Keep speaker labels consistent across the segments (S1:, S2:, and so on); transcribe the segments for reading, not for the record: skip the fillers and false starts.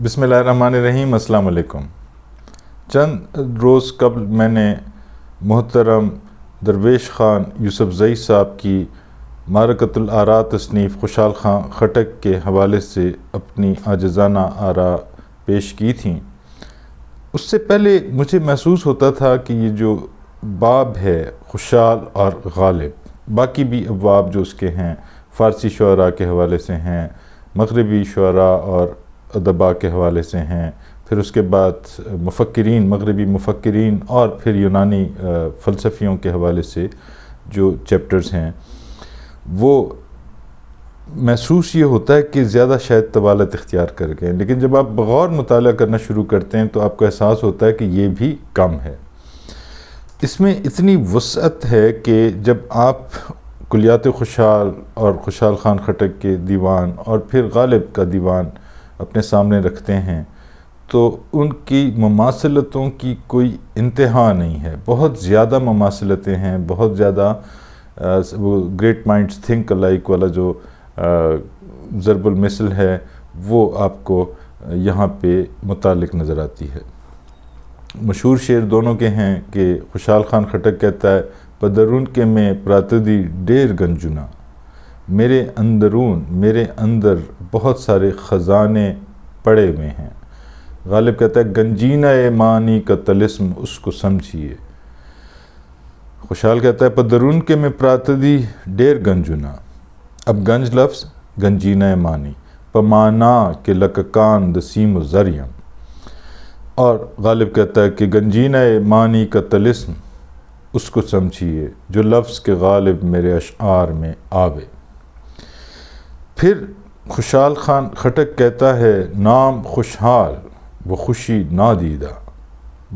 S1: بسم اللہ الرحمن الرحیم۔ السلام علیکم۔ چند روز قبل میں نے محترم درویش خان یوسف زئی صاحب کی معرکۃ الآراء تصنیف خوشحال خان خٹک کے حوالے سے اپنی عاجزانہ آراء پیش کی تھیں۔ اس سے پہلے مجھے محسوس ہوتا تھا کہ یہ جو باب ہے خوشحال اور غالب، باقی بھی ابواب جو اس کے ہیں فارسی شعراء کے حوالے سے ہیں، مغربی شعراء اور ادباء کے حوالے سے ہیں، پھر اس کے بعد مفکرین، مغربی مفکرین اور پھر یونانی فلسفیوں کے حوالے سے جو چیپٹرز ہیں، وہ محسوس یہ ہوتا ہے کہ زیادہ شاید طوالت اختیار کر گئے، لیکن جب آپ بغور مطالعہ کرنا شروع کرتے ہیں تو آپ کو احساس ہوتا ہے کہ یہ بھی کم ہے۔ اس میں اتنی وسعت ہے کہ جب آپ کلیات خوشحال اور خوشحال خان خٹک کے دیوان اور پھر غالب کا دیوان اپنے سامنے رکھتے ہیں تو ان کی مماثلتوں کی کوئی انتہا نہیں ہے۔ بہت زیادہ مماثلتیں ہیں، بہت زیادہ وہ گریٹ مائنڈز تھنک الائک والا جو ضرب المثل ہے وہ آپ کو یہاں پہ متعلق نظر آتی ہے۔ مشہور شعر دونوں کے ہیں کہ خوشحال خان خٹک کہتا ہے پدرون کے میں پراتدی ڈیر گنجنا، میرے اندرون، میرے اندر بہت سارے خزانے پڑے ہوئے ہیں۔ غالب کہتا ہے گنجینہ معنی کا طلسم اس کو سمجھیے۔ خوشحال کہتا ہے پدرون کے میں پراتدی ڈیر گنجنا، اب گنج لفظ گنجینہ معنی، پمانا کے لککان دسیم و زریم، اور غالب کہتا ہے کہ گنجینہ معنی کا طلسم اس کو سمجھیے جو لفظ کے غالب میرے اشعار میں آوے۔ پھر خوشحال خان خٹک کہتا ہے نام خوشحال و خوشی نادیدہ،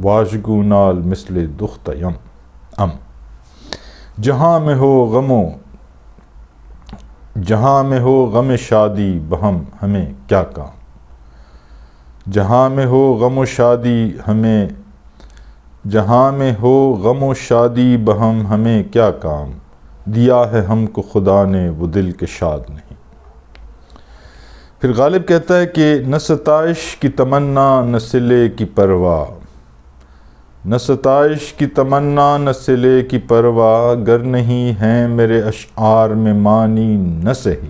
S1: واژگو نال مثل دخت یم، جہاں میں ہو غم شادی بہم ہمیں کیا کام، جہاں میں ہو غم و شادی بہم ہمیں کیا کام، دیا ہے ہم کو خدا نے وہ دل کے شاد نہیں۔ پھر غالب کہتا ہے کہ نہ ستائش کی تمنا نہ صلے کی پرواہ، نہ ستائش کی تمنا نہ صلے کی پرواہ، گر نہیں ہیں میرے اشعار میں معنی نہ صحیح۔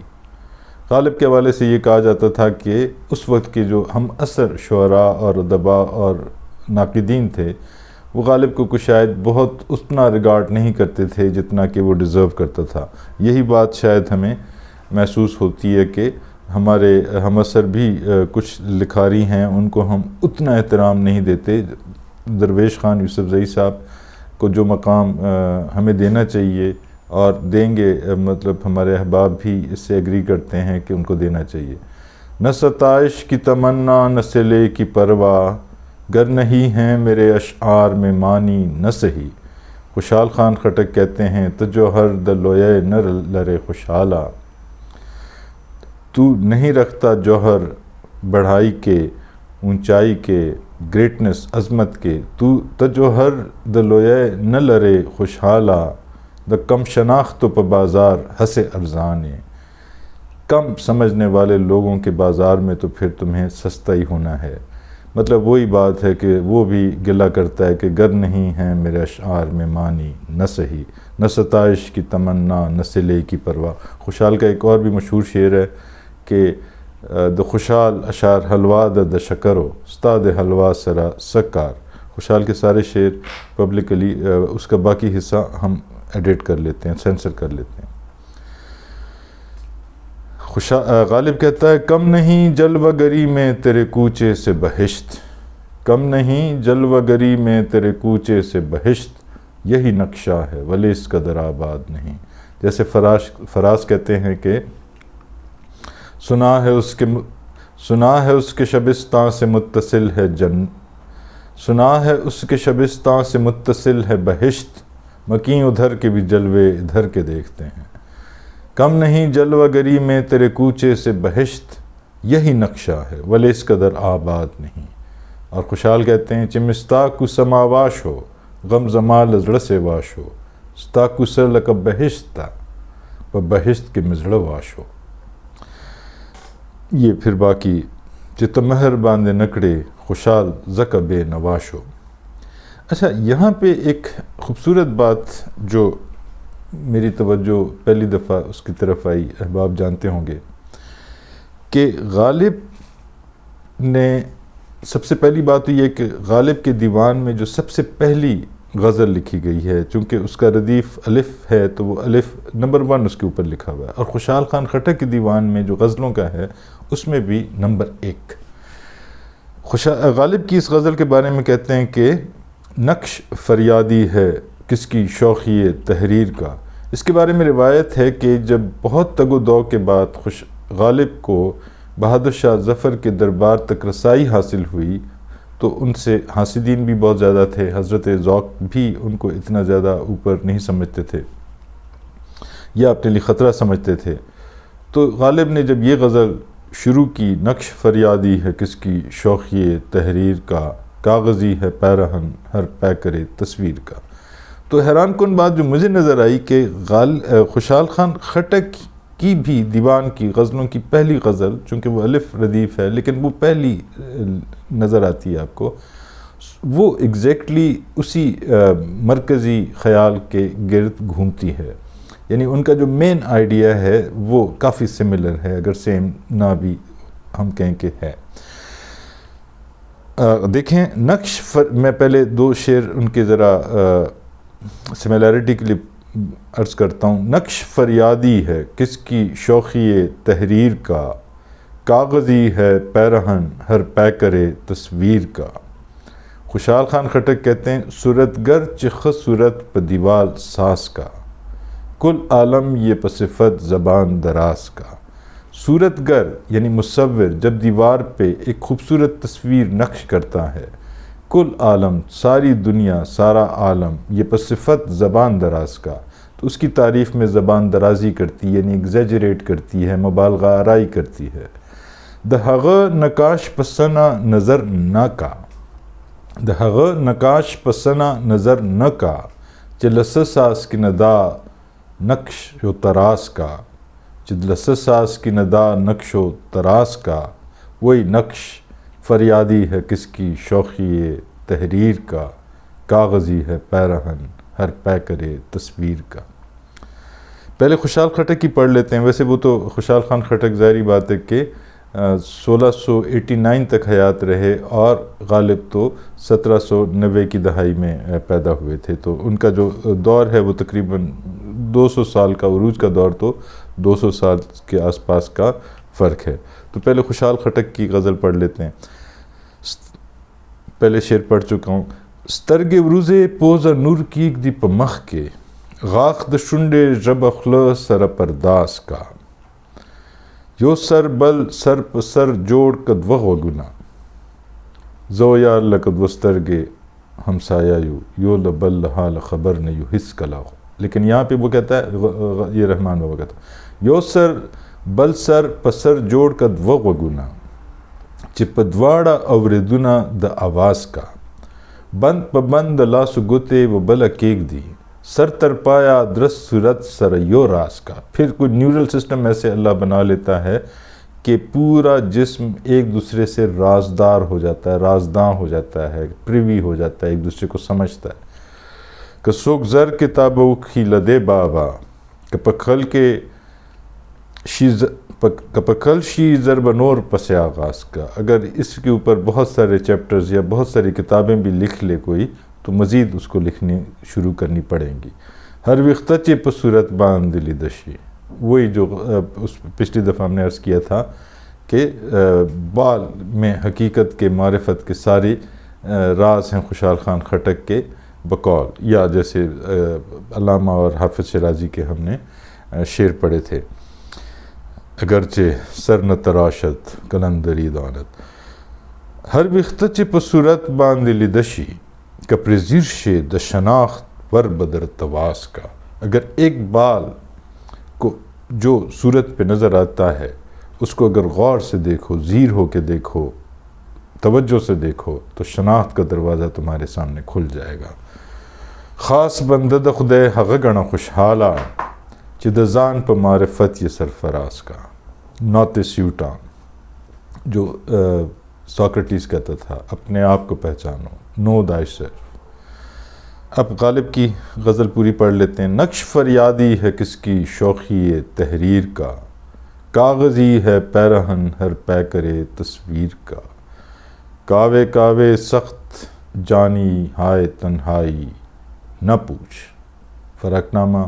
S1: غالب کے حوالے سے یہ کہا جاتا تھا کہ اس وقت کے جو ہم عصر شعراء اور ادباء اور ناقدین تھے وہ غالب کو کچھ شاید بہت اتنا ریگارڈ نہیں کرتے تھے جتنا کہ وہ ڈیزرو کرتا تھا۔ یہی بات شاید ہمیں محسوس ہوتی ہے کہ ہمارے ہم عصر بھی کچھ لکھاری ہیں، ان کو ہم اتنا احترام نہیں دیتے۔ درویش خان یوسف زئی صاحب کو جو مقام ہمیں دینا چاہیے اور دیں گے، مطلب ہمارے احباب بھی اس سے ایگری کرتے ہیں کہ ان کو دینا چاہیے۔ نہ ستائش کی تمنا نہ صلے کی پرواہ، گر نہیں ہیں میرے اشعار میں معنی نہ صحیح۔ خوشحال خان خٹک کہتے ہیں تو جوہر دلوئے نہ لرے خوشحالہ، تو نہیں رکھتا جوہر بڑھائی کے، اونچائی کے، گریٹنس عظمت کے، تو جوہر دلوئے نہ لرے خوشحالہ، دا کم شناخت پہ بازار ہنسے ارزانے، کم سمجھنے والے لوگوں کے بازار میں تو پھر تمہیں سستا ہی ہونا ہے۔ مطلب وہی بات ہے کہ وہ بھی گلہ کرتا ہے کہ گر نہیں ہیں میرے اشعار میں معنی نہ صحیح، نہ ستائش کی تمنا نہ صلے کی پرواہ۔ خوشحال کا ایک اور بھی مشہور شعر ہے کہ د خوشحال اشعار حلوا د شکرو استاد حلوا سرا سکار۔ خوشحال کے سارے شعر پبلکلی اس کا باقی حصہ ہم ایڈٹ کر لیتے ہیں، سینسر کر لیتے ہیں۔ غالب کہتا ہے کم نہیں جلوہ گری میں تیرے کوچے سے بہشت، کم نہیں جلوہ گری میں تیرے کوچے سے بہشت، یہی نقشہ ہے ولی اس قدر آباد نہیں۔ جیسے فراز کہتے ہیں کہ سنا ہے اس کے شبستاں سے متصل ہے سنا ہے اس کے شبستاں سے متصل ہے بہشت، مکیں ادھر کے بھی جلوے ادھر کے دیکھتے ہیں۔ کم نہیں جلوہ گری میں تیرے کوچے سے بہشت، یہی نقشہ ہے ولی اس قدر آباد نہیں۔ اور خوشحال کہتے ہیں چمستاکو سماواش ہو غم زمال زڑ سے واش ہو، ستاکو سر لکا بہشت تا بہشت کے مزڑ واش ہو۔ یہ پھر باقی چت مہر باندھے نکڑے خوشحال زک بے نواشو۔ اچھا، یہاں پہ ایک خوبصورت بات جو میری توجہ پہلی دفعہ اس کی طرف آئی، احباب جانتے ہوں گے کہ غالب نے سب سے پہلی بات تو یہ کہ غالب کے دیوان میں جو سب سے پہلی غزل لکھی گئی ہے، چونکہ اس کا ردیف الف ہے تو وہ الف نمبر 1 اس کے اوپر لکھا ہوا ہے، اور خوشحال خان خٹک کے دیوان میں جو غزلوں کا ہے اس میں بھی نمبر 1۔ غالب کی اس غزل کے بارے میں کہتے ہیں کہ نقش فریادی ہے کس کی شوخی تحریر کا۔ اس کے بارے میں روایت ہے کہ جب بہت تگ و دو کے بعد غالب کو بہادر شاہ ظفر کے دربار تک رسائی حاصل ہوئی تو ان سے حاسدین بھی بہت زیادہ تھے، حضرت ذوق بھی ان کو اتنا زیادہ اوپر نہیں سمجھتے تھے یا اپنے لیے خطرہ سمجھتے تھے۔ تو غالب نے جب یہ غزل شروع کی، نقش فریادی ہے کس کی شوخی تحریر کا، کاغذی ہے پیرہن ہر پیکرے تصویر کا، تو حیران کن بات جو مجھے نظر آئی کہ خوشحال خان خٹک کی بھی دیوان کی غزلوں کی پہلی غزل، چونکہ وہ الف ردیف ہے لیکن وہ پہلی نظر آتی ہے آپ کو، وہ ایگزیکٹلی اسی مرکزی خیال کے گرد گھومتی ہے، یعنی ان کا جو مین آئیڈیا ہے وہ کافی سملر ہے، اگر سیم نہ بھی ہم کہیں کہ ہے۔ دیکھیں نقش میں پہلے 2 شعر ان کے ذرا سملیرٹی کے لیے عرض کرتا ہوں۔ نقش فریادی ہے کس کی شوخی تحریر کا، کاغذی ہے پیرہن ہر پیکرے تصویر کا۔ خوشحال خان خٹک کہتے ہیں صورتگر چخ صورت پہ دیوال ساس کا، کل عالم یہ پصفت زبان دراز کا۔ صورتگر یعنی مصور جب دیوار پہ ایک خوبصورت تصویر نقش کرتا ہے، کل عالم ساری دنیا سارا عالم یہ پصفت زبان دراز کا، تو اس کی تعریف میں زبان درازی کرتی ہے، یعنی ایگزیجریٹ کرتی ہے، مبالغہ آرائی کرتی ہے۔ دہغ نقاش پسنا نظر نہ کا، دہغ نقاش پسنا نظر نہ کا، چلس ساز کی ندا نقش و تراس کا، چلس ساز کی ندا نقش و تراس کا، وہی نقش فریادی ہے کس کی شوخی تحریر کا، کاغذی ہے پیرہن ہر پیکرے تصویر کا۔ پہلے خوشحال خٹک کی پڑھ لیتے ہیں، ویسے وہ تو خوشحال خان خٹک ظاہری بات ہے کہ 1689 تک حیات رہے اور غالب تو 1790 کی دہائی میں پیدا ہوئے تھے، تو ان کا جو دور ہے وہ تقریباً 200 سال کا، عروج کا دور تو 200 سال کے آس پاس کا فرق ہے۔ تو پہلے خوشحال خٹک کی غزل پڑھ لیتے ہیں۔ پہلے شعر پڑھ چکا ہوں۔ سترگ وروزے پوزا نور کیک دی پمخ کے، غاق د شنڈے رب اخلا سر پرداس کا، یو سر بل سر پسر جوڑ کد وغنا، زو یا لقد وسترگے ہمسایا یو لبل حال خبر نے یو حس کلا ہو۔ لیکن یہاں پہ وہ کہتا ہے، یہ رحمان بابا کہتا ہے، یو سر بل سر پسر جوڑ کد وغنا، چپدواڑا اوردنا د آواز کا، بند پبند لاس گتے و بلا کیک دی، سر تر پایا درس صورت سر یو راز کا۔ پھر کوئی نیورل سسٹم ایسے اللہ بنا لیتا ہے کہ پورا جسم ایک دوسرے سے رازدار ہو جاتا ہے، رازداں ہو جاتا ہے، پریوی ہو جاتا ہے، ایک دوسرے کو سمجھتا ہے۔ کہ سوک زر کتابو کی لدے بابا، کہ پکھل کے کپکل شی ضرب نور پس آغاز کا۔ اگر اس کے اوپر بہت سارے چیپٹرز یا بہت ساری کتابیں بھی لکھ لے کوئی تو مزید اس کو لکھنے شروع کرنی پڑیں گی۔ ہر وقت چے پصورت باندھ دلی دشی، وہی جو اس پچھلی دفعہ ہم نے عرض کیا تھا کہ بال میں حقیقت کے معرفت کے سارے راز ہیں خوشحال خان خٹک کے بقول، یا جیسے علامہ اور حافظ شیرازی کے ہم نے شعر پڑھے تھے، اگرچہ سر نہ تراشت کلندری دانت، ہر وقت چے پصورت باندھ دلی دشی، کپرزیر شے د شناخت پر بدر تواس کا۔ اگر ایک بال کو جو صورت پہ نظر آتا ہے اس کو اگر غور سے دیکھو، زیر ہو کے دیکھو، توجہ سے دیکھو تو شناخت کا دروازہ تمہارے سامنے کھل جائے گا۔ خاص بندد خدے حق گنا خوشحالا، چدزان پہ معرفت یہ سرفراز کا، نوت سیوٹان جو سوکریٹیز کہتا تھا، اپنے آپ کو پہچانو، نو تھائی سیلف۔ اب غالب کی غزل پوری پڑھ لیتے ہیں۔ نقش فریادی ہے کس کی شوخی تحریر کا، کاغذی ہے پیرہن ہر پیکرے تصویر کا، کاوے کاوے سخت جانی ہائے تنہائی نہ پوچھ۔ فرق نامہ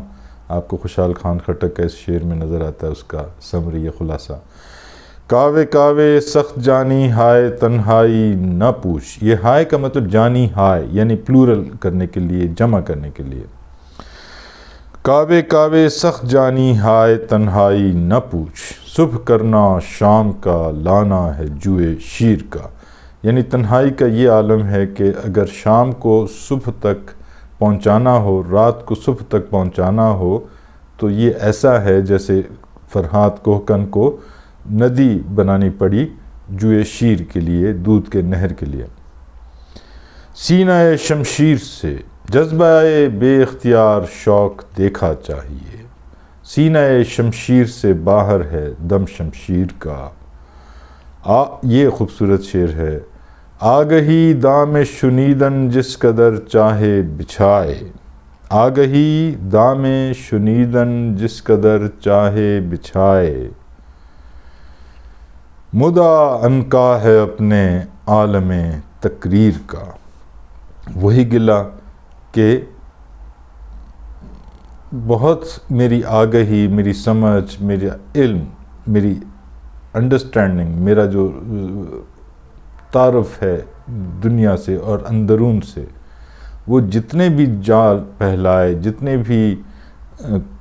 S1: آپ کو خوشحال خان خٹک کا اس شعر میں نظر آتا ہے، اس کا سمری خلاصہ۔ کاوے کاوے سخت جانی ہائے تنہائی نہ پوچھ، یہ ہائے کا مطلب جانی ہائے یعنی پلورل کرنے کے لیے، جمع کرنے کے لیے۔ کاوے کاوے سخت جانی ہائے تنہائی نہ پوچھ، صبح کرنا شام کا لانا ہے جوئے شیر کا، یعنی تنہائی کا یہ عالم ہے کہ اگر شام کو صبح تک پہنچانا ہو، رات کو صبح تک پہنچانا ہو، تو یہ ایسا ہے جیسے فرحات کوہکن کو ندی بنانی پڑی جوئے شیر کے لیے، دودھ کے نہر کے لیے۔ سینہ شمشیر سے جذبہ بے اختیار شوق دیکھا چاہیے، سینہ شمشیر سے باہر ہے دم شمشیر کا۔ یہ خوبصورت شعر ہے۔ آگہی دام شنیدن جس قدر چاہے بچھائے، آگہی دام شنیدن جس قدر چاہے بچھائے، مدعا عنقا ہے اپنے عالم تقریر کا۔ وہی گلہ کہ بہت میری آگہی، میری سمجھ، میرا علم، میری انڈرسٹینڈنگ، میرا جو تعارف ہے دنیا سے اور اندرون سے، وہ جتنے بھی جال پہلائے، جتنے بھی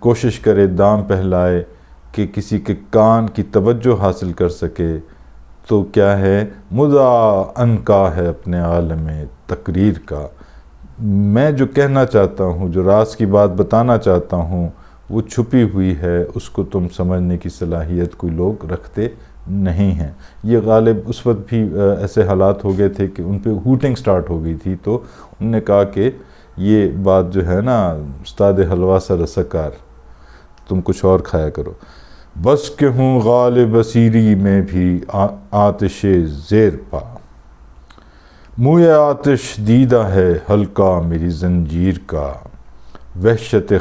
S1: کوشش کرے دام پہلائے کہ کسی کے کان کی توجہ حاصل کر سکے، تو کیا ہے، مدعا عنقا ہے اپنے عالم تقریر کا۔ میں جو کہنا چاہتا ہوں، جو راز کی بات بتانا چاہتا ہوں، وہ چھپی ہوئی ہے، اس کو تم سمجھنے کی صلاحیت کوئی لوگ رکھتے نہیں ہیں۔ یہ غالب اس وقت بھی ایسے حالات ہو گئے تھے کہ ان پہ ہوٹنگ سٹارٹ ہو گئی تھی، تو انہوں نے کہا کہ یہ بات جو ہے نا، استاد حلوہ سا رسکار، تم کچھ اور کھایا کرو۔ بس کہ ہوں غالب اسیری میں بھی آتش زیر پا، موئے آتش دیدہ ہے حلقہ میری زنجیر کا، وحشت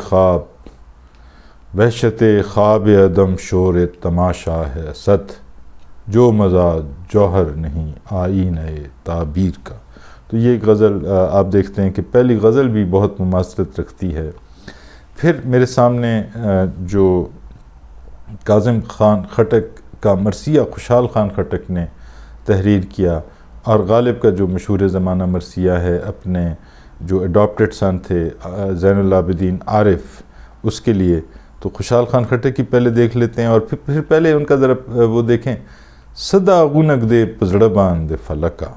S1: خواب عدم شور تماشا ہے اسد، جو مزہ جوہر نہیں آئینہ تعبیر کا۔ تو یہ غزل آپ دیکھتے ہیں کہ پہلی غزل بھی بہت مماثلت رکھتی ہے۔ پھر میرے سامنے جو کاظم خان خٹک کا مرثیہ خوشحال خان خٹک نے تحریر کیا، اور غالب کا جو مشہور زمانہ مرثیہ ہے اپنے جو اڈاپٹڈ سن تھے زین العابدین عارف، اس کے لیے، تو خوشحال خان خٹک کی پہلے دیکھ لیتے ہیں، اور پھر پہلے ان کا ذرا وہ دیکھیں۔ صدا غنک دے پزڑبان دے فلکا،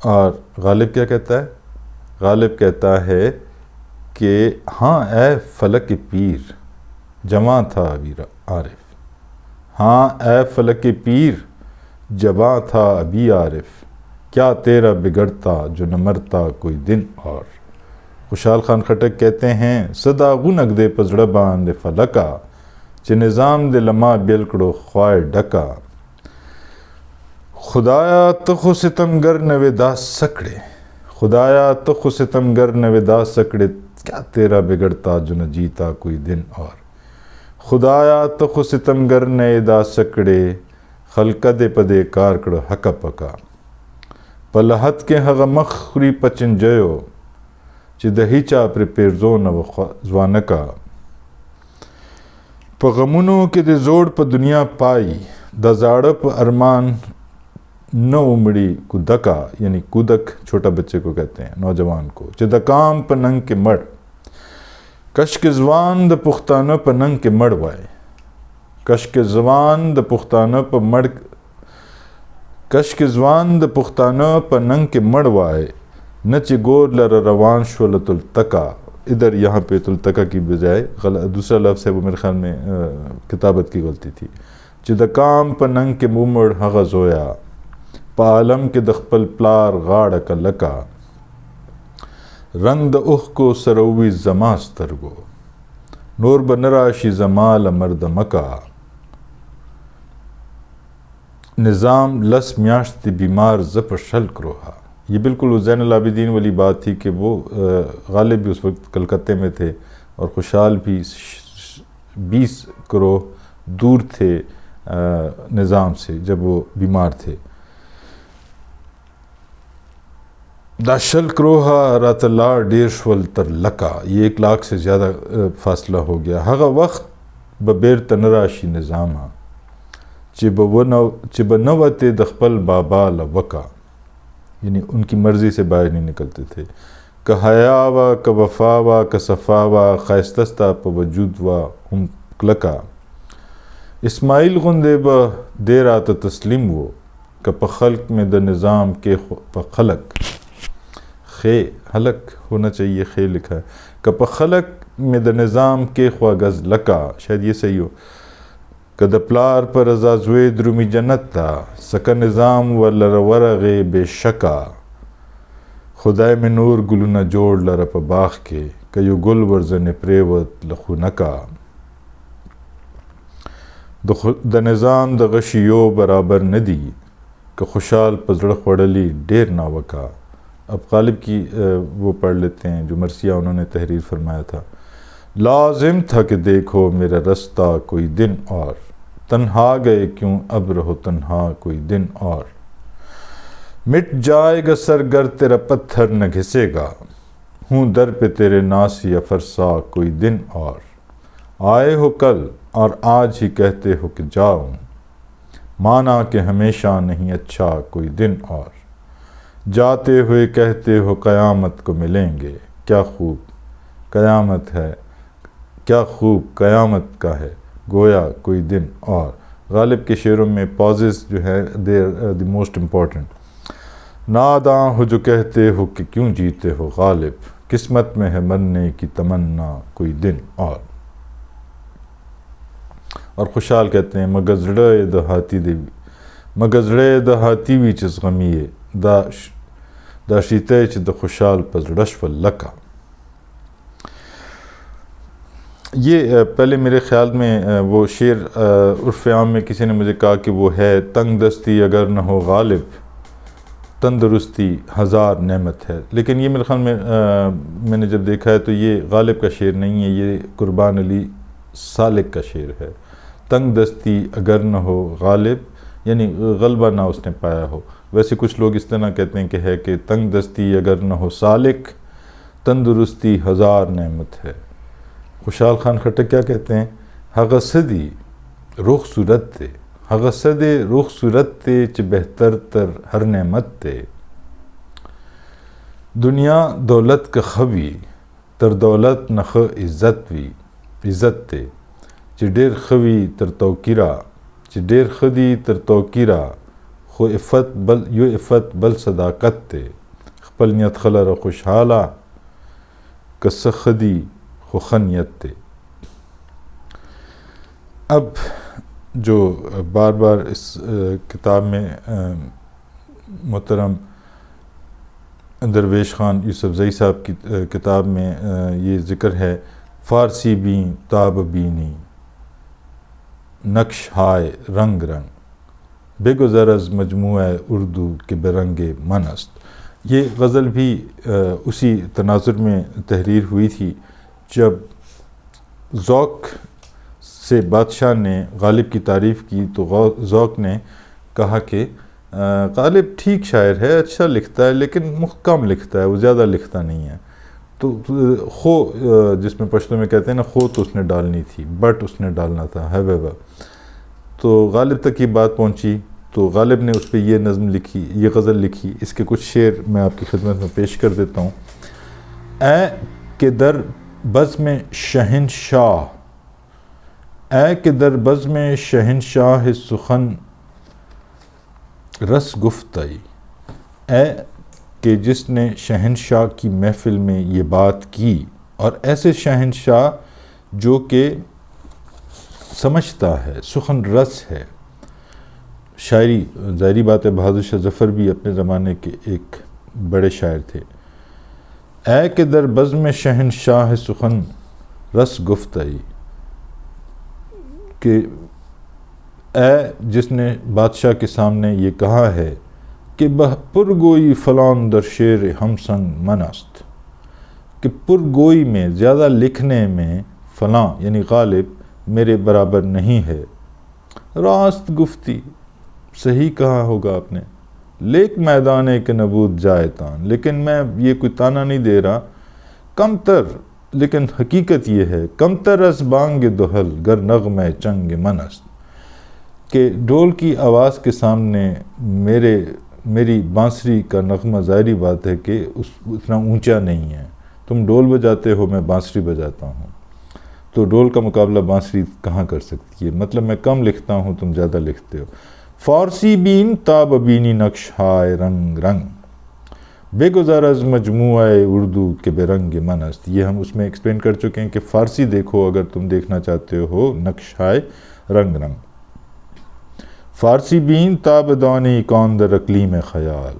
S1: اور غالب کیا کہتا ہے؟ غالب کہتا ہے کہ ہاں اے فلک پیر، جواں تھا ابھی عارف، ہاں اے فلک پیر جواں تھا ابھی عارف، کیا تیرا بگڑتا جو نہ مرتا کوئی دن اور۔ خوشحال خان خٹک کہتے ہیں صدا غنک دے پزڑبان دے فلکا، چہ نظام دے لما بیلکڑو خواہ ڈکا، خدایا تخ و ستمگر نوے دا سکڑے، خدایا تخ و ستمگر نوے دا سکڑے، کیا تیرا بگڑتا جو نہ جیتا کوئی دن اور۔ خدایا تخ و ستمگر نوے دا سکڑے، خلقد پدے کارکڑ حکا پکا، پلہت کے ہغ مخری پچن جیو، چہ دہیچا پر پیرزو نو زوانکا، پا غمونو کے دے زوڑ پا دنیا پائی، دا زاڑ پا ارمان نو امڑی کودکا، یعنی کودک چھوٹا بچے کو کہتے ہیں، نوجوان کو، چہ دا کام پا ننگ کے مڑ، کشک زوان دا پختانہ پا ننگ کے مڑ وائے، کشک زوان دا پختانہ پا مڑ، کشک زوان دا پختانہ پا ننگ کے مڑ وائے، نچ گور لر روان شول تلتکا۔ ادھر یہاں پہ تلتکا کی بجائے دوسرا لفظ ہے، وہ میرے خیال میں کتابت کی غلطی تھی۔ چہ دا کام پا ننگ کے مومڑ ہغا زویا، پا عالم کے دخپل پلار غاڑ کا لکا، رنگ دا اخ کو سروی زماسترگو، نور بنراشی زمال مرد مکا۔ نظام لس میاشت بیمار زپ شل کروہا. یہ بالکل زین العابدین والی بات تھی کہ وہ غالب بھی اس وقت کلکتے میں تھے اور خوشحال بھی 20 کروہ دور تھے نظام سے جب وہ بیمار تھے. دا شل کروہا رات اللہ ڈیر شول تر لکا. یہ 1 لاکھ سے زیادہ فاصلہ ہو گیا. ہغا وقت ببیر تنراشی نظامہ چب نوت دخپل بابا لوکا. یعنی ان کی مرضی سے باہر نہیں نکلتے تھے. کہ حیا وا کہ وفا وا کہ صفا وا خیستستا پا وجود وا ہم کلکا. اسماعیل غندے با دیر آتا تسلیم وہ کہ پا خلق میں دا نظام کے پا خلق خے حلق ہونا چاہیے خے لکھا ہے کہ پا خلق میں دا نظام کے خواگز لکا. شاید یہ صحیح ہو کہ دا پلار پر رضا زوے درومی جنت تا سکا نظام و لرورغ بے شکا. خدای میں نور گلونا جوڑ لرا پا باغ کے کہ یو گل ورزن پریوت لخونکا. دا نظام دا غشیو برابر ندی کہ خوشحال پزڑ خوڑلی ڈیر ناوکا. اب غالب کی وہ پڑھ لیتے ہیں جو مرثیہ انہوں نے تحریر فرمایا تھا. لازم تھا کہ دیکھو میرا رستہ کوئی دن اور تنہا گئے کیوں اب رہو تنہا کوئی دن اور. مٹ جائے گا سرگر تیرا پتھر نہ گھسے گا ہوں در پہ تیرے ناسی فرسا کوئی دن اور. آئے ہو کل اور آج ہی کہتے ہو کہ جاؤں مانا کہ ہمیشہ نہیں اچھا کوئی دن اور. جاتے ہوئے کہتے ہو قیامت کو ملیں گے کیا خوب قیامت ہے کیا خوب قیامت کا ہے گویا کوئی دن اور. غالب کے شعروں میں پازز جو ہے they are the most important. ناداں ہو جو کہتے ہو کہ کیوں جیتے ہو غالب قسمت میں ہے مرنے کی تمنا کوئی دن اور. اور خوشحال کہتے ہیں مگزڑے دہاتی دیوی مگزڑے دہاتی وی چز غمیے دا شیتے چ دا خوشحال پزڑش و لکا. یہ پہلے میرے خیال میں وہ شعر عرف عام میں کسی نے مجھے کہا کہ وہ ہے تنگ دستی اگر نہ ہو غالب تندرستی ہزار نعمت ہے. لیکن یہ میرے خیال میں نے جب دیکھا ہے تو یہ غالب کا شعر نہیں ہے, یہ قربان علی سالک کا شعر ہے. تنگ دستی اگر نہ ہو غالب یعنی غلبہ نہ اس نے پایا ہو. ویسے کچھ لوگ اس طرح کہتے ہیں کہ ہے کہ تنگ دستی اگر نہ ہو سالک تندرستی ہزار نعمت ہے. خوشحال خان خٹک کیا کہتے ہیں حغصدی رخ صورت تے حغصد رخ صورت تے چ بہتر تر ہر نعمت تے. دنیا دولت کا خوی تر دولت نخ عزت وی عزت تے چ ڈیر خوی تر توکیرا چ ڈیر خدی تر توکیرا خو عفت بل یو عفت بل صداقت تے خپل نیت خلر خوشحالا کس خدی خو خنیت تے. اب جو بار بار اس کتاب میں محترم درویش خان یوسف زئی صاحب کی کتاب میں یہ ذکر ہے فارسی بیں تاب بینی نقش ہائے رنگ رنگ بے گزر از مجموعہ اردو کے برنگ منست. یہ غزل بھی اسی تناظر میں تحریر ہوئی تھی جب ذوق سے بادشاہ نے غالب کی تعریف کی تو ذوق نے کہا کہ غالب ٹھیک شاعر ہے, اچھا لکھتا ہے لیکن محکم لکھتا ہے, وہ زیادہ لکھتا نہیں ہے. تو خو جس میں پشتو میں کہتے ہیں نا خو تو اس نے ڈالنی تھی بٹ اس نے ڈالنا تھا ہے. تو غالب تک یہ بات پہنچی تو غالب نے اس پہ یہ نظم لکھی, یہ غزل لکھی. اس کے کچھ شعر میں آپ کی خدمت میں پیش کر دیتا ہوں. اے کہ در بزم شہنشاہ اے کہ در بزم شہنشاہ سخن رس گفتئی. اے کہ جس نے شہنشاہ کی محفل میں یہ بات کی, اور ایسے شہنشاہ جو کہ سمجھتا ہے, سخن رس ہے. شاعری ظاہری بات ہے بہادر شاہ ظفر بھی اپنے زمانے کے ایک بڑے شاعر تھے. اے کہ در بزم شہنشاہ سخن رس گفتئی کہ اے جس نے بادشاہ کے سامنے یہ کہا ہے کہ پرگوئی فلان در شعر ہم سنگ من است، کہ پرگوئی میں زیادہ لکھنے میں فلاں یعنی غالب میرے برابر نہیں ہے۔ راست گفتی، صحیح کہا ہوگا آپ نے، لیک میدانے کے نبود جائے تان، لیکن میں یہ کوئی تانا نہیں دے رہا، کم تر، لیکن حقیقت یہ ہے کم تر از بانگ دہل گر نغمہ چنگ من است، کہ ڈول کی آواز کے سامنے میری بانسری کا نغمہ ظاہری بات ہے کہ اتنا اونچا نہیں ہے۔ تم ڈول بجاتے ہو، میں بانسری بجاتا ہوں، تو ڈول کا مقابلہ بانسری کہاں کر سکتی ہے؟ مطلب میں کم لکھتا ہوں، تم زیادہ لکھتے ہو۔ فارسی بین تاب بینی نقش ہائے رنگ رنگ، بے گزار از مجموعہ اردو کے بے رنگ من است۔ یہ ہم اس میں ایکسپلین کر چکے ہیں کہ فارسی دیکھو اگر تم دیکھنا چاہتے ہو نقش ہائے رنگ رنگ۔ فارسی بین تاب دانی کان در اقلیم خیال،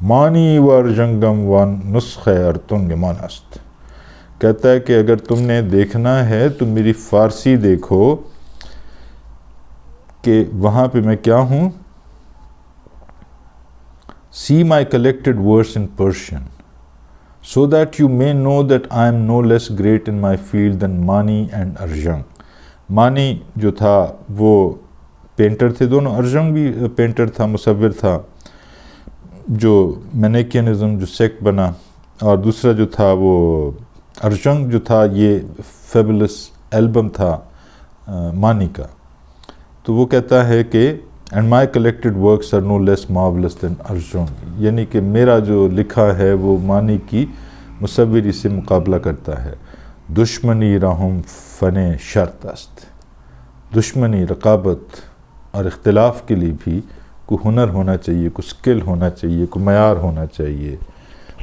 S1: مانی و ارجنگم و نسخہ ارتنگ من است۔ کہتا ہے کہ اگر تم نے دیکھنا ہے تو میری فارسی دیکھو کہ وہاں پہ میں کیا ہوں۔ See my collected verse in Persian, so that you may know that I am no less great in my field than Mani and Arjang۔ مانی جو تھا وہ پینٹر تھے دونوں، ارجنگ بھی پینٹر تھا، مصور تھا، جو مینیکینزم جو سیکٹ بنا، اور دوسرا جو تھا وہ ارجنگ جو تھا یہ فیبولس البم تھا مانی کا۔ تو وہ کہتا ہے کہ and my collected works are no less marvellous than urging, یعنی کہ میرا جو لکھا ہے وہ مانی کی مصوری سے مقابلہ کرتا ہے۔ دشمنی رحم فن شرط است، دشمنی رقابت اور اختلاف کے لیے بھی کوئی ہنر ہونا چاہیے، کوئی سکل ہونا چاہیے، کوئی معیار ہونا چاہیے۔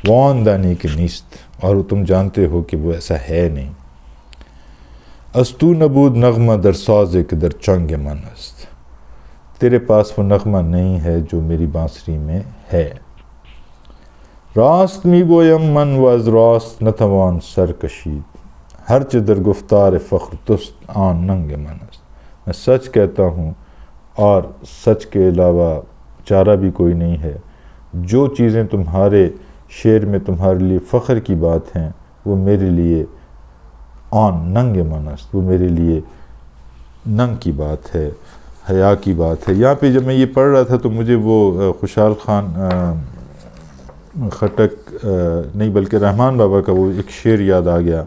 S1: وان دانی کے نیست، اور تم جانتے ہو کہ وہ ایسا ہے نہیں۔ استو نبود نغمہ در ساز کے در چنگ من است، تیرے پاس وہ نغمہ نہیں ہے جو میری بانسری میں ہے۔ راست می گویم من و از راست نتوان سر کشید، ہر چہ در گفتار فخر تست آن ننگ من است۔ میں سچ کہتا ہوں اور سچ کے علاوہ چارہ بھی کوئی نہیں ہے۔ جو چیزیں تمہارے شعر میں تمہارے لیے فخر کی بات ہیں وہ میرے لیے آن ننگ من است، وہ میرے لیے ننگ کی بات ہے، حیا کی بات ہے۔ یہاں پہ جب میں یہ پڑھ رہا تھا تو مجھے وہ خوشحال خان خٹک نہیں بلکہ رحمان بابا کا وہ ایک شعر یاد آ گیا،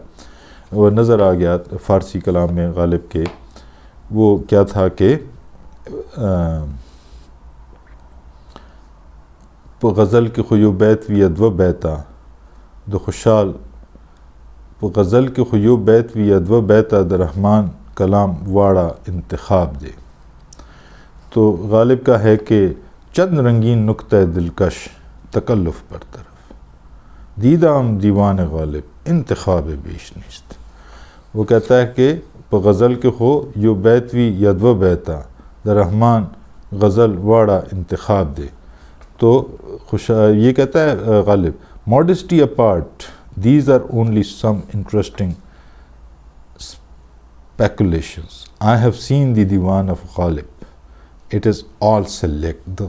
S1: وہ نظر آ گیا فارسی کلام میں غالب کے۔ وہ کیا تھا کہ غزل کے خیو بیت وی ادو بیتا دو خوشحال، غزل کے خیو بیت وی ادو بیتا در رحمان کلام واڑا انتخاب دے۔ تو غالب کا ہے کہ چند رنگین نکتہ دلکش تکلف پر طرف، دیدام دیوان غالب انتخاب بیش نیست۔ وہ کہتا ہے کہ غزل کے خو یو بیت وی یدو بیتا در رحمان غزل واڑا انتخاب دے۔ تو یہ کہتا ہے غالب، modesty apart, these are only some interesting speculations. I have seen the Diwan of Ghalib. It is all select. The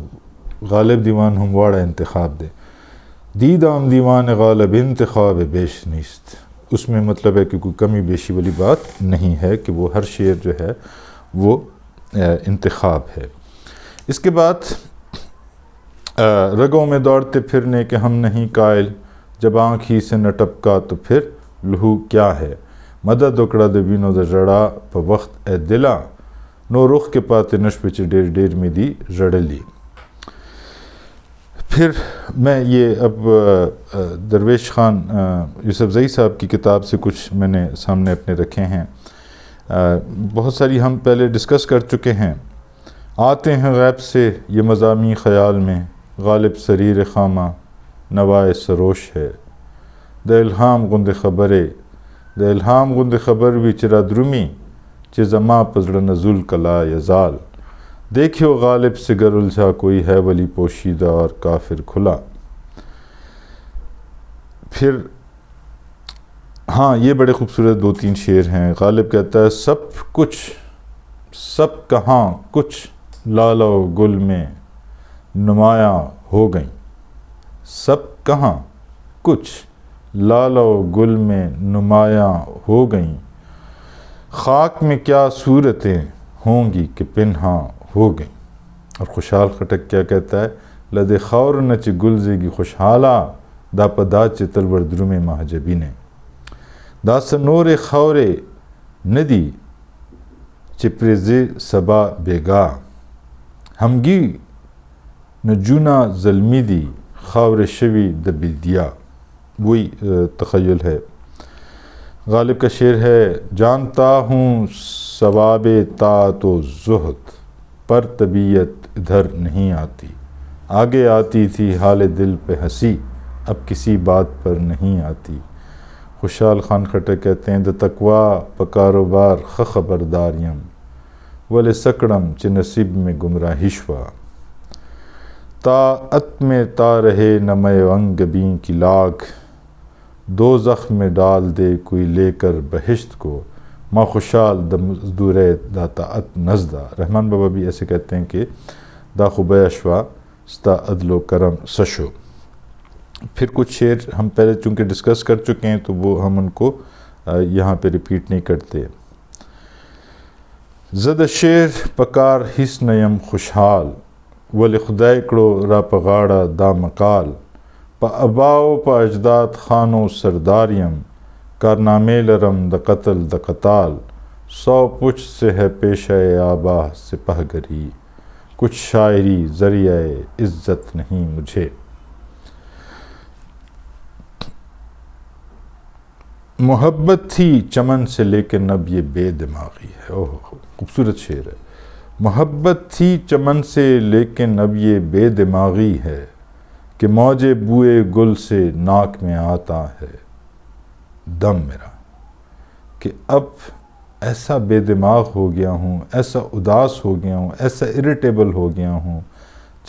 S1: غالب دیوان ہم واڑا انتخاب دے، دیدام دیوان غالب انتخاب بیش نیست۔ اس میں مطلب ہے کہ کوئی کمی بیشی والی بات نہیں ہے، کہ وہ ہر شعر جو ہے وہ انتخاب ہے۔ اس کے بعد رگوں میں دوڑتے پھرنے کے ہم نہیں قائل، جب آنکھ ہی سے نہ ٹپکا تو پھر لہو کیا ہے، مدد اکڑا دے بینو دے جڑا پا وقت اے دلا، نو رخ کے پاتے نش پچ ڈیر ڈیر میں دی رڑلی۔ پھر میں یہ اب درویش خان یوسف زئی صاحب کی کتاب سے کچھ میں نے سامنے اپنے رکھے ہیں۔ بہت ساری ہم پہلے ڈسکس کر چکے ہیں۔ آتے ہیں غیب سے یہ مضامین خیال میں، غالب سریر خامہ نوائے سروش ہے، دے الہام گند خبرے، دے الہام گند خبر بھی چرا درمی، چہ زما پزڑ نزول کلا یزال، دیکھو غالب سے گر الجھا کوئی ہے ولی پوشیدہ اور کافر کھلا۔ پھر ہاں یہ بڑے خوبصورت دو تین شعر ہیں۔ غالب کہتا ہے سب کچھ سب کہاں کچھ لال و گل میں نمایاں ہو گئیں، سب کہاں کچھ لال و گل میں نمایاں ہو گئیں، خاک میں کیا صورتیں ہوں گی کہ پنہاں ہو گئیں۔ اور خوشحال خٹک کیا کہتا ہے، لدے خور نچ گلزگی خوشحالا دا پدا چ تلور درم مہجبینے، دا سنور خور ندی چپرز سبا بیگا، ہمگی نجونا ظلمی دی خور شوی دبیدیا۔ وہی تخیل ہے۔ غالب کا شعر ہے، جانتا ہوں ثواب طاعت و زہد، پر طبیعت ادھر نہیں آتی، آگے آتی تھی حال دل پہ ہنسی، اب کسی بات پر نہیں آتی۔ خوشحال خان خٹک کہتے ہیں، د تقوا پہ کاروبار خبرداریم، ولے سکڑم چ نصیب میں گمراہی شوا، طاعت میں تا رہے نمے ونگ بین کی لاگ، دوزخ میں ڈال دے کوئی لے کر بہشت کو، ما خوشحال دا مزدور دا طاعت نزدہ۔ رحمان بابا بھی ایسے کہتے ہیں کہ دا خوبہ شوا ستا عدل و کرم سشو۔ پھر کچھ شعر ہم پہلے چونکہ ڈسکس کر چکے ہیں تو وہ ہم ان کو یہاں پہ ریپیٹ نہیں کرتے۔ زد شعر پکار حس نیم خوشحال، ولی خدای کڑو را پغاڑا دا مقال، پا اباؤ پا اجداد خانو سرداریم، کارنامے لرم دا قتل دا قتال، سو پچھ سے ہے پیشہ آبا سپہ گری، کچھ شاعری ذریعہ عزت نہیں مجھے۔ محبت تھی چمن سے لیکن اب یہ بے دماغی ہے۔ اوہ خوبصورت شعر ہے۔ محبت تھی چمن سے لیکن اب یہ بے دماغی ہے، کہ موج بوئے گل سے ناک میں آتا ہے دم میرا، کہ اب ایسا بے دماغ ہو گیا ہوں، ایسا اداس ہو گیا ہوں، ایسا اریٹیبل ہو گیا ہوں،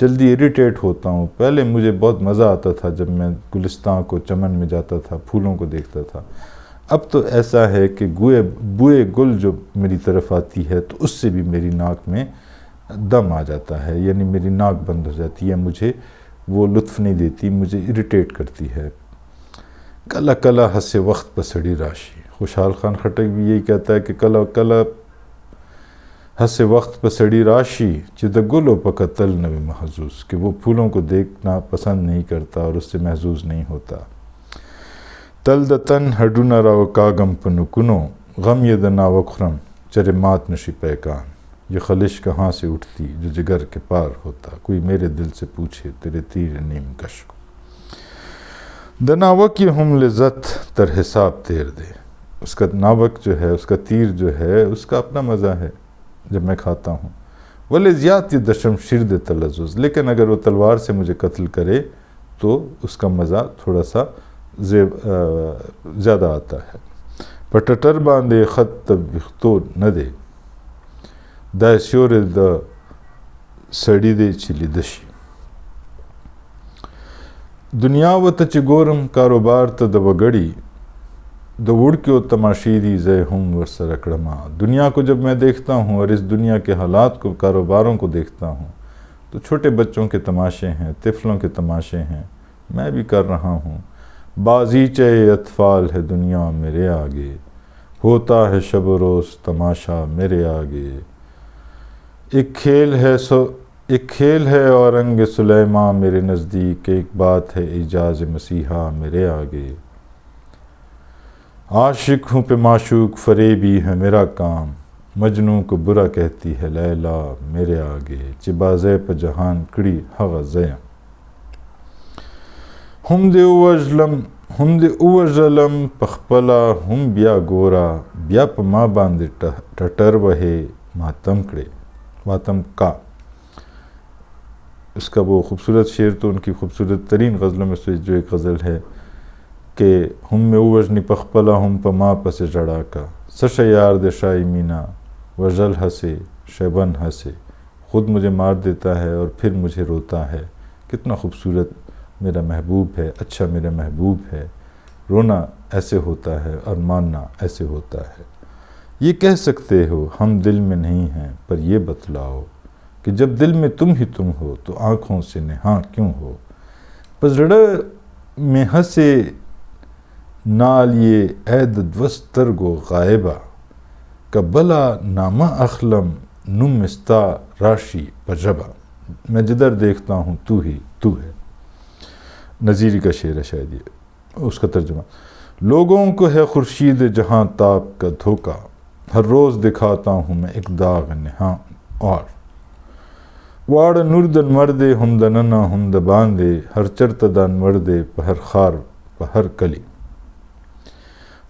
S1: جلدی اریٹیٹ ہوتا ہوں۔ پہلے مجھے بہت مزہ آتا تھا جب میں گلستان کو چمن میں جاتا تھا، پھولوں کو دیکھتا تھا، اب تو ایسا ہے کہ بوئے گل جو میری طرف آتی ہے تو اس سے بھی میری ناک میں دم آ جاتا ہے، یعنی میری ناک بند ہو جاتی ہے، مجھے وہ لطف نہیں دیتی، مجھے اریٹیٹ کرتی ہے۔ کلا کلا ہسے وقت پسڑی راشی، خوشحال خان خٹک بھی یہی کہتا ہے کہ کلا کلا ہسے وقت پسڑی راشی، چد گلو پکتل نوی محظوظ، کہ وہ پھولوں کو دیکھنا پسند نہیں کرتا اور اس سے محظوظ نہیں ہوتا۔ تل دتن ہڈو نہ راو کاغم پنو کنو، غم یہ دنا وخرم چرے مات نشی پیکان، یہ خلش کہاں سے اٹھتی جو جگر کے پار ہوتا، کوئی میرے دل سے پوچھے تیرے تیر نیم کش کو۔ دناوک یہ ہم لذت تر حساب تیر دے، اس کا ناوک جو ہے، اس کا تیر جو ہے، اس کا اپنا مزہ ہے جب میں کھاتا ہوں۔ ولی زیادتی دشم شرد تلزز، لیکن اگر وہ تلوار سے مجھے قتل کرے تو اس کا مزہ تھوڑا سا زیادہ آتا ہے۔ پٹٹر باندھے خط تبختو نہ دے، دا سیور دا سڑی دے چلی دشی۔ دنیا و تچ گورم کاروبار تا دا وگڑی، دا وڑکیو تماشیدی زے ہم ورسر اکڑما۔ دنیا کو جب میں دیکھتا ہوں اور اس دنیا کے حالات کو، کاروباروں کو دیکھتا ہوں تو چھوٹے بچوں کے تماشے ہیں، طفلوں کے تماشے ہیں، میں بھی کر رہا ہوں۔ بازیچے اطفال ہے دنیا میرے آگے، ہوتا ہے شب و روز تماشا میرے آگے۔ ایک کھیل ہے اورنگ سلیماں میرے نزدیک، ایک بات ہے اعجاز مسیحا میرے آگے۔ عاشق ہوں پہ معشوق فریبی ہے میرا کام، مجنوں کو برا کہتی ہے لیلا میرے آگے۔ چبازے پہ جہان کڑی حغ زیم، ہم دے اوجلم پخپلا ہم بیا گورا، بیا پا ما باندے ٹٹر وہے ماتم کڑے، ماتم کا۔ اس کا وہ خوبصورت شعر تو ان کی خوبصورت ترین غزلوں میں سے جو ایک غزل ہے کہ ہم میں اوجنی پخپلا ہم پا ما پس جڑا کا، سش یار دے شائی مینا وجل ہسے شیبن ہسے، خود مجھے مار دیتا ہے اور پھر مجھے روتا ہے۔ کتنا خوبصورت میرا محبوب ہے، اچھا میرا محبوب ہے، رونا ایسے ہوتا ہے اور ماننا ایسے ہوتا ہے۔ یہ کہہ سکتے ہو ہم دل میں نہیں ہیں، پر یہ بتلاؤ کہ جب دل میں تم ہی تم ہو تو آنکھوں سے نہاں کیوں ہو؟ پس رڑ میں ہنسے نال یہ عیدد وسترگو غائبہ کا بلا نامہ اخلم نمستا راشی پجبا، میں جدھر دیکھتا ہوں تو ہی تو ہے۔ نظیری کا شعر ہے شاید یہ، اس کا ترجمہ: لوگوں کو ہے خورشید جہاں تاب کا دھوکا، ہر روز دکھاتا ہوں میں ایک داغ نہاں اور واڑ نردن مردے ہم دننا ہم دباندے، ہر چرتدان مردے پہر خار پہر کلی،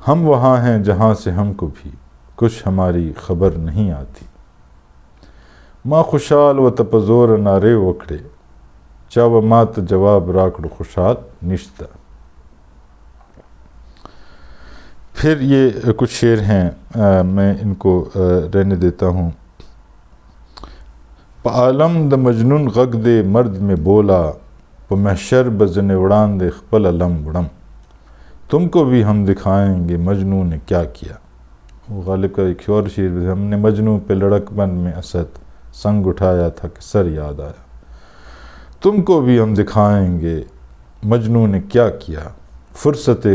S1: ہم وہاں ہیں جہاں سے ہم کو بھی کچھ ہماری خبر نہیں آتی، ماں خوشال و تپزور نارے وکڑے چاو مات جواب راکڑ خوشال نشتہ۔ پھر یہ کچھ شعر ہیں، میں ان کو رہنے دیتا ہوں۔ پعالم د مجنون غگ دے مرد میں بولا، پا محشر بزن اڑان دے خپل علم وڑم، تم کو بھی ہم دکھائیں گے مجنون نے کیا کیا۔ وہ غالب کا ایک اور شعر بھی، ہم نے مجنون پہ لڑک بن میں اسد سنگ اٹھایا تھا کہ سر یاد آیا، تم کو بھی ہم دکھائیں گے مجنون نے کیا کیا، فرصت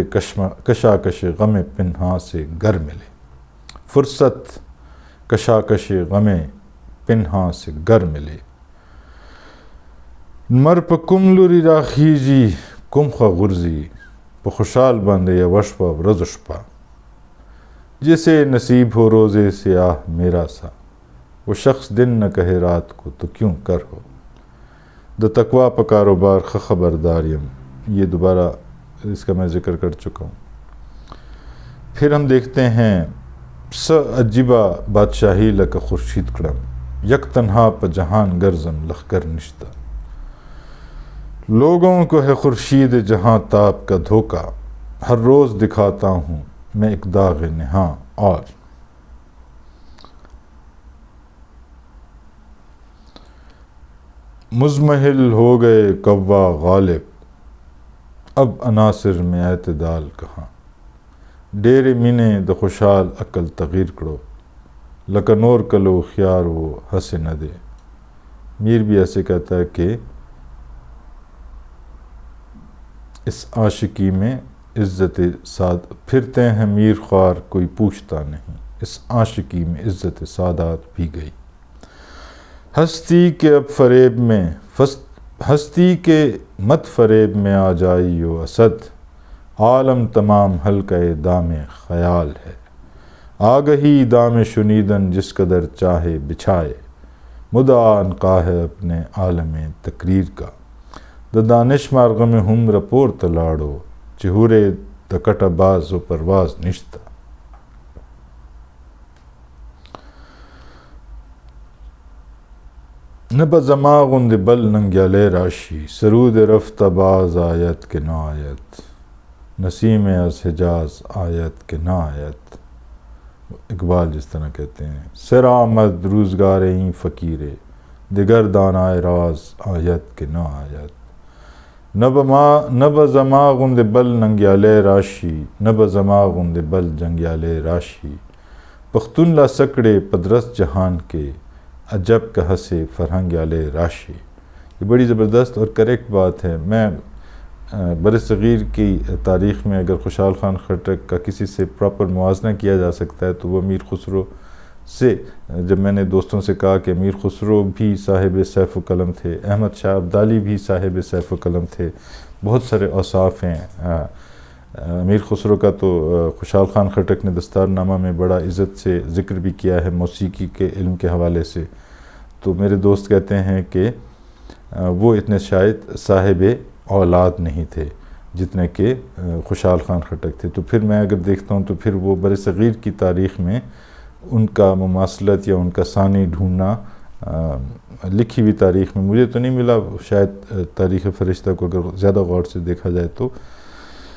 S1: کشاکش غم پنہاں سے گر ملے، فرصت کشاکش غم پنہاں سے گر ملے، مر پا کم لوری راخیجی کم خواہ غرزی، پا خوشال باندے یا وشپا رزشپا، جسے نصیب ہو روزے سے آہ میرا سا، وہ شخص دن نہ کہے رات کو تو کیوں کر ہو، دا تقوی پا کاروبار خبرداریم، یہ دوبارہ اس کا میں ذکر کر چکا ہوں۔ پھر ہم دیکھتے ہیں س عجیبہ بادشاہی لکا خورشید کڑم، یک تنہا پا جہان گرزم لخگر نشتہ، لوگوں کو ہے خورشید جہاں تاب کا دھوکا، ہر روز دکھاتا ہوں میں ایک داغ نہاں اور مزمحل ہو گئے قوا غالب، اب عناصر میں اعتدال کہاں، ڈیرے مینے د خوشحال عقل تغیر کرو، لکنور کلو خیار وہ ہنسے نہ دے۔ میر بھی ایسے کہتا ہے کہ اس عاشقی میں عزت پھرتے ہیں میر خوار کوئی پوچھتا نہیں، اس عاشقی میں عزت سادات بھی گئی، ہستی کے اب فریب میں ہستی کے مت فریب میں آ جائیو اسد، عالم تمام حلقہ دام خیال ہے، آگہی دام شنیدن جس قدر چاہے بچھائے، مدعا قاہ اپنے عالم تقریر کا، دا دانش مارغم ہم رپور تلاڑو، چہورے دا کٹ باز و پرواز نشتہ۔ نبا زماغن دی بل ننگیالے راشی، سرود رفت باز آیت کے نا آیت، نسیم از حجاز آیت کے نا آیت۔ اقبال جس طرح کہتے ہیں، سر آمد روزگار این فقیرے، دیگر دانائے راز آیت کے نا آیت، نبا زماغن دی بل ننگیالے راشی، نبا زماغن دی بل جنگیالے راشی، پختون لا سکڑے پدرس جہان کے، عجب کا ہسے فرہنگ آلے راشی۔ یہ بڑی زبردست اور کریکٹ بات ہے۔ میں بر صغیر کی تاریخ میں اگر خوشحال خان خٹک کا کسی سے پراپر موازنہ کیا جا سکتا ہے تو وہ امیر خسرو سے، جب میں نے دوستوں سے کہا کہ امیر خسرو بھی صاحب سیف و قلم تھے، احمد شاہ ابدالی بھی صاحب سیف و قلم تھے، بہت سارے اوصاف ہیں۔ امیر خسرو کا تو خوشحال خان خٹک نے دستار نامہ میں بڑا عزت سے ذکر بھی کیا ہے موسیقی کے علم کے حوالے سے، تو میرے دوست کہتے ہیں کہ وہ اتنے شاید صاحب اولاد نہیں تھے جتنے کہ خوشحال خان خٹک تھے۔ تو پھر میں اگر دیکھتا ہوں تو پھر وہ بر صغیر کی تاریخ میں ان کا مماثلت یا ان کا ثانی ڈھونڈنا لکھی ہوئی تاریخ میں مجھے تو نہیں ملا، شاید تاریخ فرشتہ کو اگر زیادہ غور سے دیکھا جائے تو